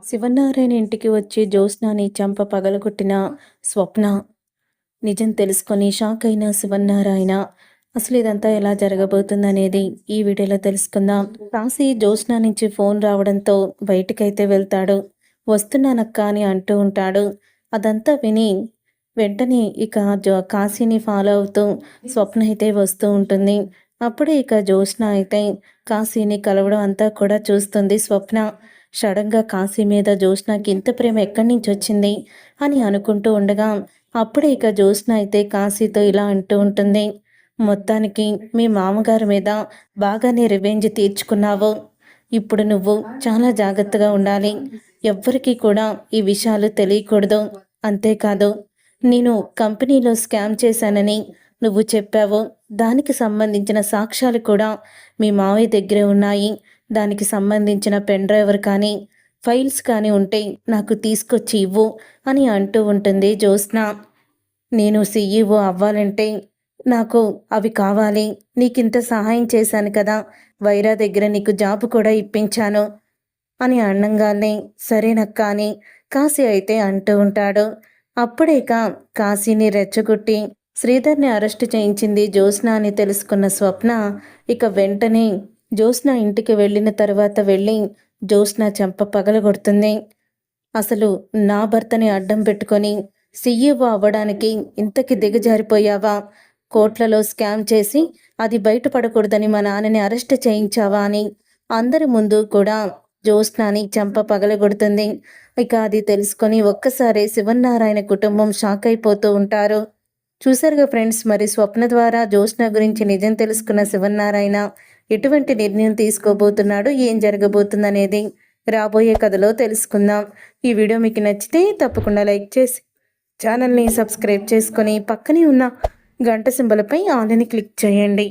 శివనారాయణ ఇంటికి వచ్చి జ్యోత్స్నాని చంప పగలగొట్టిన స్వప్న నిజం తెలుసుకొని షాక్ అయిన శివనారాయణ అసలు ఇదంతా ఎలా జరగబోతుందనేది ఈ వీడియోలో తెలుసుకుందాం. కాశీ జ్యోత్స్న నుంచి ఫోన్ రావడంతో బయటికైతే వెళ్తాడు. వస్తున్నానక్క అని అంటూ ఉంటాడు. అదంతా విని వెంటనే ఇక కాశీని ఫాలో అవుతూ స్వప్న అయితే వస్తూ ఉంటుంది. అప్పుడే ఇక జ్యోత్స్న అయితే కాశీని కలవడం అంతా కూడా చూస్తుంది. స్వప్న సడన్గా కాశీ మీద జ్యోత్స్నకి ఇంత ప్రేమ ఎక్కడి నుంచి వచ్చింది అని అనుకుంటూ ఉండగా అప్పుడే ఇక జ్యోత్స్న అయితే కాశీతో ఇలా అంటూ ఉంటుంది. మొత్తానికి మీ మామగారి మీద బాగానే రివెంజ్ తీర్చుకున్నావు. ఇప్పుడు నువ్వు చాలా జాగ్రత్తగా ఉండాలి. ఎవ్వరికీ కూడా ఈ విషయాలు తెలియకూడదు. అంతేకాదు, నేను కంపెనీలో స్కామ్ చేశానని నువ్వు చెప్పావు. దానికి సంబంధించిన సాక్ష్యాలు కూడా మీ మావయ్య దగ్గరే ఉన్నాయి. దానికి సంబంధించిన పెన్ డ్రైవర్ కానీ ఫైల్స్ కానీ ఉంటే నాకు తీసుకొచ్చి ఇవ్వు అని అంటూ ఉంటుంది జ్యోత్స్న. నేను సీఈఓ అవ్వాలంటే నాకు అవి కావాలి. నీకింత సహాయం చేశాను కదా, వైరా దగ్గర నీకు జాబ్ కూడా ఇప్పించాను అని అన్నంగానే సరేనక్క అని కాశీ అయితే అంటూ ఉంటాడు. అప్పుడేక కాశీని రెచ్చగొట్టి శ్రీధర్ని అరెస్టు చేయించింది జ్యోత్స్న అని తెలుసుకున్న స్వప్న ఇక వెంటనే జ్యోత్స్న ఇంటికి వెళ్ళిన తర్వాత వెళ్ళి జ్యోత్స్న చెంప పగలగొడుతుంది. అసలు నా భర్తని అడ్డం పెట్టుకొని సీఈఓ అవ్వడానికి ఇంతకి దిగజారిపోయావా? కోట్లలో స్కామ్ చేసి అది బయటపడకూడదని మా నాన్నని అరెస్ట్ చేయించావా అని అందరి ముందు కూడా జ్యోత్స్నని చెంప పగలగొడుతుంది. ఇక అది తెలుసుకొని ఒక్కసారి శివనారాయణ కుటుంబం షాక్ అయిపోతూ ఉంటారు. చూసారుగా ఫ్రెండ్స్, మరి స్వప్న ద్వారా జ్యోత్స్న గురించి నిజం తెలుసుకున్న శివనారాయణ ఎటువంటి నిర్ణయం తీసుకోబోతున్నాడు, ఏం జరగబోతుందనేది రాబోయే కథలో తెలుసుకుందాం. ఈ వీడియో మీకు నచ్చితే తప్పకుండా లైక్ చేసి ఛానల్ని సబ్స్క్రైబ్ చేసుకొని పక్కనే ఉన్న గంట సింబల్పై ఆల్ అని క్లిక్ చేయండి.